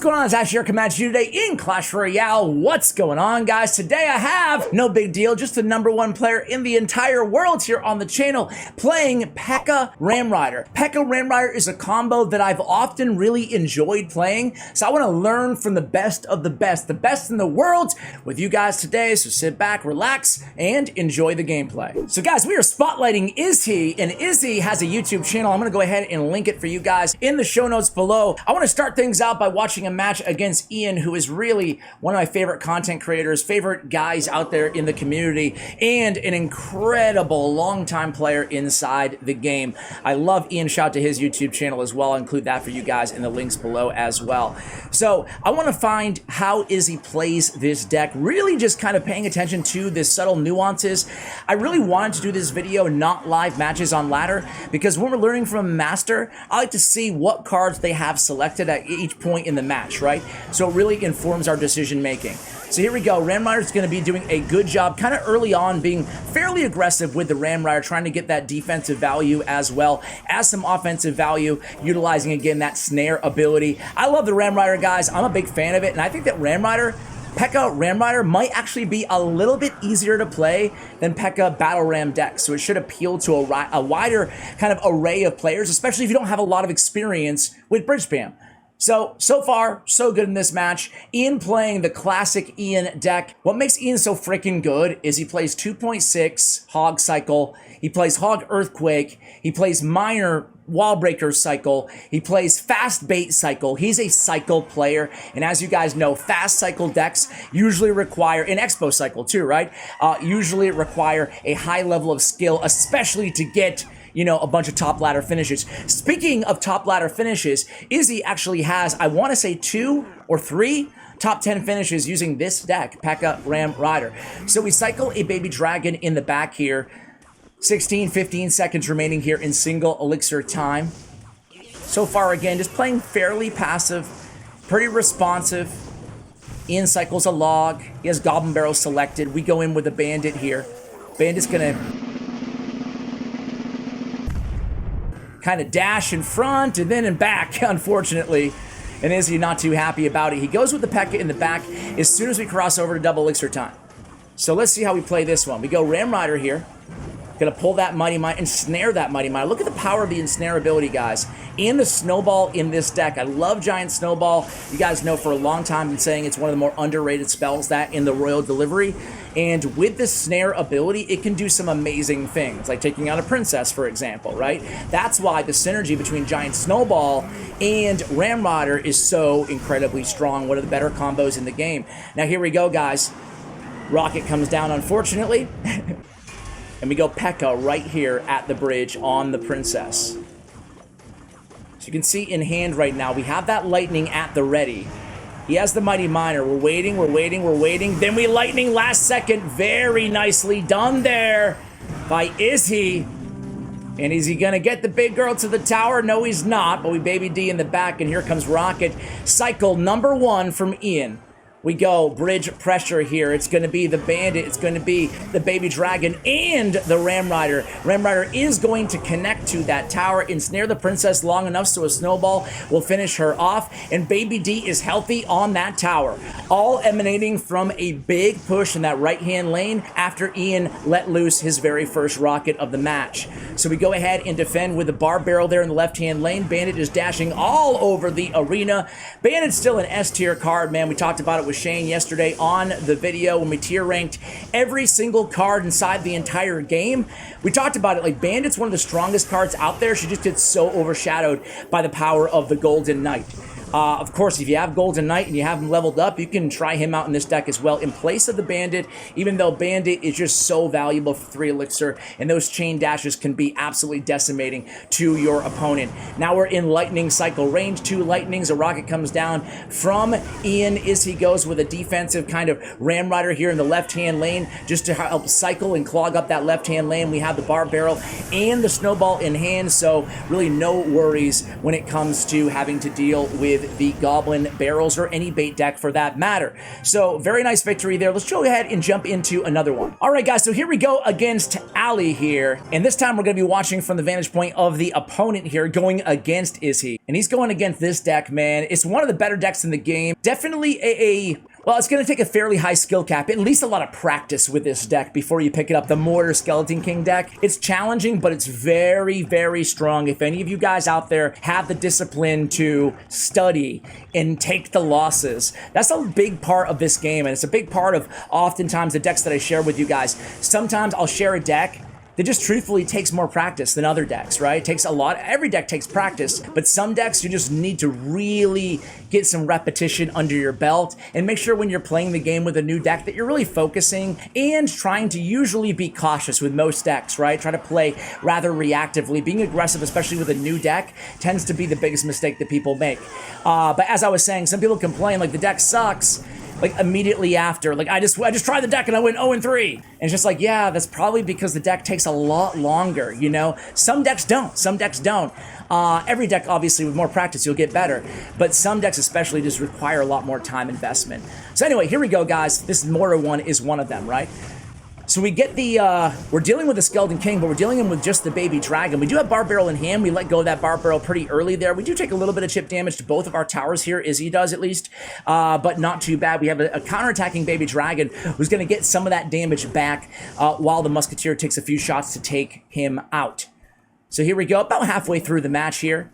what's going on? It's actually here coming at you today in Clash Royale. What's going on, guys? Today I have, no big deal, just the #1 player in the entire world here on the channel playing P.E.K.K.A. Ramrider. P.E.K.K.A. Ramrider is a combo that I've often really enjoyed playing, so I want to learn from the best of the best in the world with you guys today, so sit back, relax, and enjoy the gameplay. So guys, we are spotlighting Issei, and Issei has a YouTube channel. I'm going to go ahead and link it for you guys in the show notes below. I want to start things out by watching a match against Ian, who is really one of my favorite content creators, favorite guys out there in the community, and an incredible longtime player inside the game. I love Ian. Shout out to his YouTube channel as well. I'll include that for you guys in the links below as well. So I want to find how Issei plays this deck, really just kind of paying attention to the subtle nuances. I really wanted to do this video, not live matches on ladder, because when we're learning from a master, I like to see what cards they have selected at each point in the match, right? So it really informs our decision making. So here we go. Ramrider's going to be doing a good job kind of early on, being fairly aggressive with the Ramrider, trying to get that defensive value as well as some offensive value, utilizing again that snare ability. I love the Ramrider, guys. I'm a big fan of it, and I think that P.E.K.K.A. Ramrider might actually be a little bit easier to play than P.E.K.K.A. Battle Ram decks, so it should appeal to a wider kind of array of players, especially if you don't have a lot of experience with bridge spam. So far, so good in this match. Ian playing the classic Ian deck. What makes Ian so freaking good is he plays 2.6 Hog Cycle, he plays Hog Earthquake, he plays Minor Wall Breaker Cycle, he plays Fast Bait Cycle. He's a cycle player, and as you guys know, fast cycle decks usually require, an Expo Cycle too, right? Usually require a high level of skill, especially to get, you know, a bunch of top ladder finishes. Speaking of top ladder finishes, Issei actually has, I want to say 2 or 3 top 10 finishes using this deck, P.E.K.K.A. Ramrider. So we cycle a Baby Dragon in the back here. 15 seconds remaining here in single elixir time. So far, again, just playing fairly passive, pretty responsive. Ian cycles a log. He has Goblin Barrel selected. We go in with a Bandit here. Bandit's gonna kind of dash in front and then in back, unfortunately. And Issei not too happy about it. He goes with the P.E.K.K.A. in the back as soon as we cross over to double elixir time. So let's see how we play this one. We go Ramrider here. Gonna pull that Mighty Miner, ensnare that Mighty Miner. Look at the power of the ensnare ability, guys. And the Snowball in this deck. I love Giant Snowball. You guys know for a long time I've been saying it's one of the more underrated spells that in the Royal Delivery. And with the snare ability, it can do some amazing things, like taking out a princess, for example, right? That's why the synergy between Giant Snowball and Ramrider is so incredibly strong. One of the better combos in the game. Now here we go, guys. Rocket comes down, unfortunately. And we go P.E.K.K.A. right here at the bridge on the princess. So you can see in hand right now, we have that lightning at the ready. He has the Mighty Miner. We're waiting. Then we lightning last second. Very nicely done there by Issei. And is he going to get the big girl to the tower? No, he's not. But we Baby D in the back, and here comes Rocket. Cycle #1 from Ian. We go bridge pressure here. It's going to be the Bandit. It's going to be the Baby Dragon and the Ramrider. Ramrider is going to connect to that tower, ensnare the princess long enough so a snowball will finish her off. And Baby D is healthy on that tower. All emanating from a big push in that right-hand lane after Ian let loose his very first rocket of the match. So we go ahead and defend with the bar barrel there in the left-hand lane. Bandit is dashing all over the arena. Bandit's still an S-tier card, man. We talked about it with Shane yesterday on the video when we tier ranked every single card inside the entire game. We talked about it, like Bandit's one of the strongest cards out there. She just gets so overshadowed by the power of the Golden Knight. Of course, if you have Golden Knight and you have him leveled up, you can try him out in this deck as well in place of the Bandit, even though Bandit is just so valuable for 3 elixir, and those chain dashes can be absolutely decimating to your opponent. Now we're in Lightning Cycle range. 2 lightnings, a rocket comes down from Ian. Issei goes with a defensive kind of Ramrider here in the left-hand lane just to help cycle and clog up that left-hand lane. We have the bar barrel and the snowball in hand, so really no worries when it comes to having to deal with with the Goblin Barrels or any bait deck for that matter. So very nice victory there. Let's go ahead and jump into another one. All right, guys, so here we go against Ali here. And this time we're going to be watching from the vantage point of the opponent here going against Issei. And he's going against this deck, man. It's one of the better decks in the game. Definitely well, it's going to take a fairly high skill cap, at least a lot of practice with this deck before you pick it up. The Mortar Skeleton King deck, it's challenging, but it's very, very strong. If any of you guys out there have the discipline to study and take the losses, that's a big part of this game, and it's a big part of oftentimes the decks that I share with you guys. Sometimes I'll share a deck that just truthfully takes more practice than other decks, right? It takes a lot. Every deck takes practice, but some decks you just need to really get some repetition under your belt and make sure when you're playing the game with a new deck that you're really focusing and trying to usually be cautious with most decks, right? Try to play rather reactively. Being aggressive, especially with a new deck, tends to be the biggest mistake that people make. But as I was saying, some people complain like the deck sucks, like immediately after, like I just tried the deck and I went 0-3. And it's just like, yeah, that's probably because the deck takes a lot longer, you know? Some decks don't, some decks don't. Every deck, obviously, with more practice, you'll get better. But some decks especially just require a lot more time investment. So anyway, here we go, guys. This Mortar one is one of them, right? So we get the, we're dealing with the Skeleton King, but we're dealing with just the Baby Dragon. We do have Bar Barrel in hand. We let go of that Bar Barrel pretty early there. We do take a little bit of chip damage to both of our towers here, Issei does at least, but not too bad. We have a counterattacking Baby Dragon who's going to get some of that damage back while the Musketeer takes a few shots to take him out. So here we go, about halfway through the match here.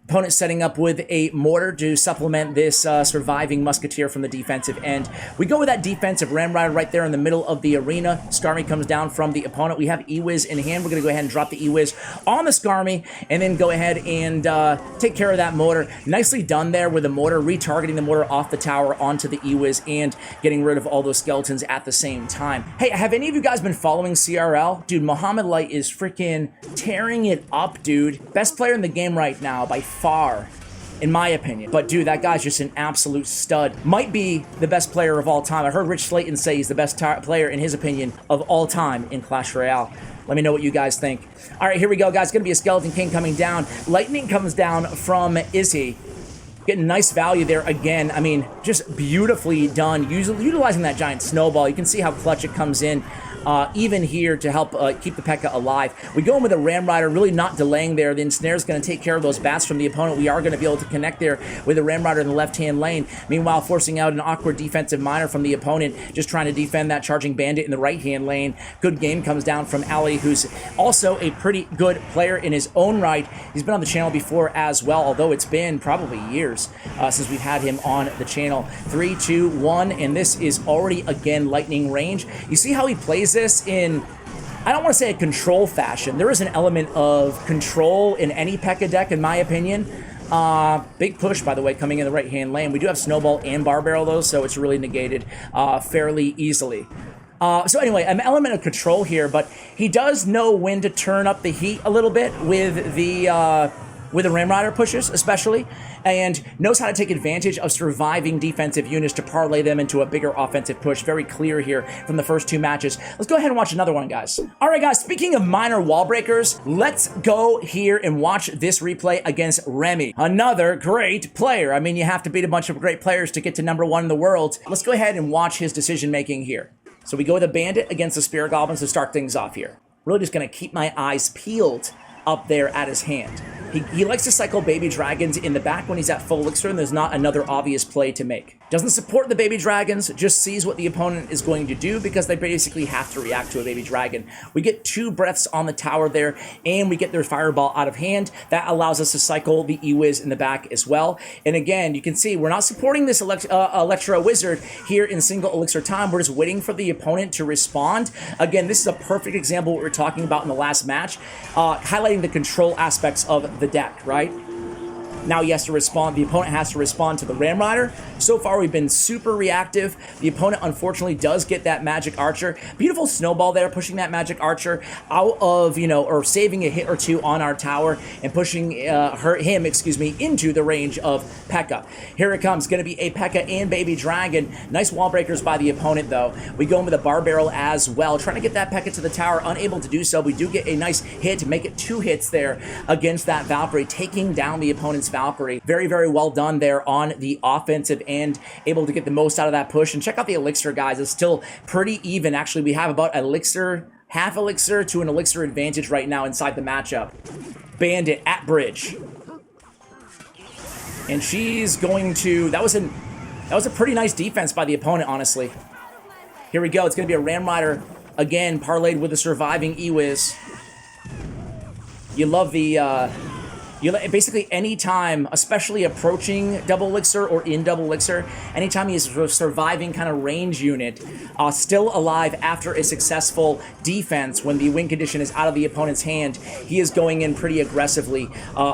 Opponent setting up with a Mortar to supplement this surviving Musketeer from the defensive end. We go with that defensive Ramrider right there in the middle of the arena. Skarmy comes down from the opponent. We have Ewiz in hand. We're going to go ahead and drop the Ewiz on the Skarmy and then go ahead and take care of that Mortar. Nicely done there with the Mortar, retargeting the Mortar off the tower onto the Ewiz and getting rid of all those skeletons at the same time. Hey, have any of you guys been following CRL? Dude, Mohamed Light is freaking tearing it up, dude. Best player in the game right now by far, in my opinion. But dude, that guy's just an absolute stud. Might be the best player of all time. I heard Rich Slayton say he's the best player, in his opinion, of all time in Clash Royale. Let me know what you guys think. All right, here we go, guys. It's going to be a Skeleton King coming down. Lightning comes down from Issei. Getting nice value there again. I mean, just beautifully done. Utilizing that giant snowball. You can see how clutch it comes in. Even here to help keep the P.E.K.K.A. alive. We go in with a Ramrider, really not delaying there. The Ensnare's going to take care of those bats from the opponent. We are going to be able to connect there with a Ramrider in the left-hand lane. Meanwhile, forcing out an awkward defensive miner from the opponent, just trying to defend that charging bandit in the right-hand lane. Good game comes down from Ali, who's also a pretty good player in his own right. He's been on the channel before as well, although it's been probably years since we've had him on the channel. 3, 2, 1, and this is already, again, lightning range. You see how he plays this in, I don't want to say a control fashion. There is an element of control in any P.E.K.K.A. deck, in my opinion. Big push, by the way, coming in the right-hand lane. We do have Snowball and Bar Barrel, though, so it's really negated fairly easily. So anyway, an element of control here, but he does know when to turn up the heat a little bit with the Ramrider pushes, especially, and knows how to take advantage of surviving defensive units to parlay them into a bigger offensive push. Very clear here from the first two matches. Let's go ahead and watch another one, guys. All right, guys, speaking of minor wall breakers, let's go here and watch this replay against Remy. Another great player. I mean, you have to beat a bunch of great players to get to #1 in the world. Let's go ahead and watch his decision-making here. So we go with a Bandit against the Spirit Goblins to start things off here. Really just going to keep my eyes peeled up there at his hand. He likes to cycle Baby Dragons in the back when he's at full elixir, and there's not another obvious play to make. Doesn't support the Baby Dragons, just sees what the opponent is going to do because they basically have to react to a Baby Dragon. We get 2 breaths on the tower there, and we get their Fireball out of hand. That allows us to cycle the Ewiz in the back as well. And again, you can see we're not supporting this Electro Wizard here in single elixir time. We're just waiting for the opponent to respond. Again, this is a perfect example of what we were talking about in the last match, highlighting the control aspects of the deck, right? Now he has to respond, the opponent has to respond to the Ramrider, So far, we've been super reactive. The opponent, unfortunately, does get that magic archer. Beautiful snowball there, pushing that magic archer out of, or saving a hit or two on our tower and pushing him, into the range of P.E.K.K.A. Here it comes. Going to be a P.E.K.K.A. and Baby Dragon. Nice wall breakers by the opponent, though. We go in with a bar barrel as well, trying to get that P.E.K.K.A. to the tower, unable to do so. We do get a nice hit to make it 2 hits there against that Valkyrie, taking down the opponent's Valkyrie. Very, very well done there on the offensive end, able to get the most out of that push. And check out the elixir, guys. It's still pretty even. Actually, we have about elixir, half elixir to an elixir advantage right now inside the matchup. Bandit at bridge. And she's going to... That was a pretty nice defense by the opponent, honestly. Here we go. It's going to be a Ram Rider, again, parlayed with a surviving Ewiz. You love the... basically, anytime, especially approaching double elixir or in double elixir, anytime he is a surviving kind of range unit, still alive after a successful defense when the win condition is out of the opponent's hand, he is going in pretty aggressively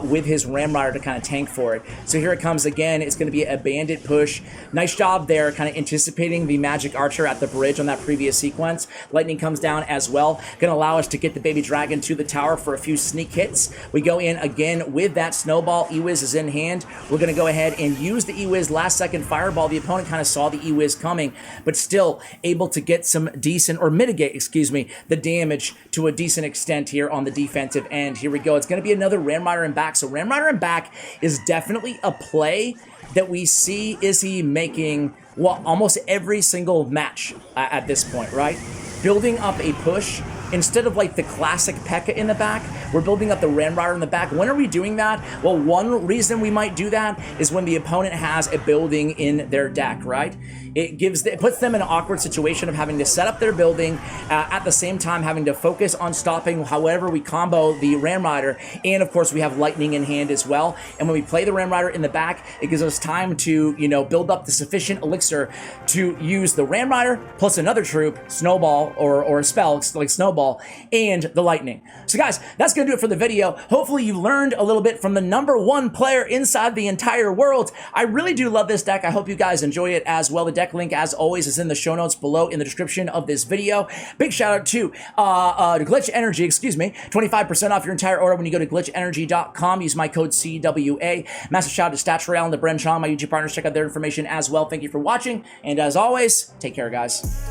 with his Ram Rider to kind of tank for it. So here it comes again. It's going to be a bandit push. Nice job there, kind of anticipating the magic archer at the bridge on that previous sequence. Lightning comes down as well. Going to allow us to get the baby dragon to the tower for a few sneak hits. We go in again with that snowball. Ewiz is in hand. We're going to go ahead and use the Ewiz last second fireball. The opponent kind of saw the Ewiz coming, but still able to get some decent, or mitigate, the damage to a decent extent here on the defensive end. Here we go. It's going to be another Ram Rider and back. So Ram Rider and back is definitely a play that we see Issei making, well, almost every single match at this point, right? Building up a push. Instead of like the classic P.E.K.K.A. in the back, we're building up the Ram Rider in the back. When are we doing that? Well, one reason we might do that is when the opponent has a building in their deck, right? It puts them in an awkward situation of having to set up their building, at the same time having to focus on stopping however we combo the Ram Rider, and of course we have lightning in hand as well. And when we play the Ram Rider in the back, it gives us time to, build up the sufficient elixir to use the Ram Rider plus another troop, snowball, or a spell like snowball, and the lightning. So guys, that's gonna do it for the video. Hopefully you learned a little bit from the #1 player inside the entire world. I really do love this deck. I hope you guys enjoy it as well. The deck link, as always, is in the show notes below in the description of this video. Big shout out to Glitch Energy, 25% off your entire order when you go to glitchenergy.com. Use my code CWA. Massive shout out to Stutts and to Bren Chong, my YouTube partners. Check out their information as well. Thank you for watching, and as always, take care, guys.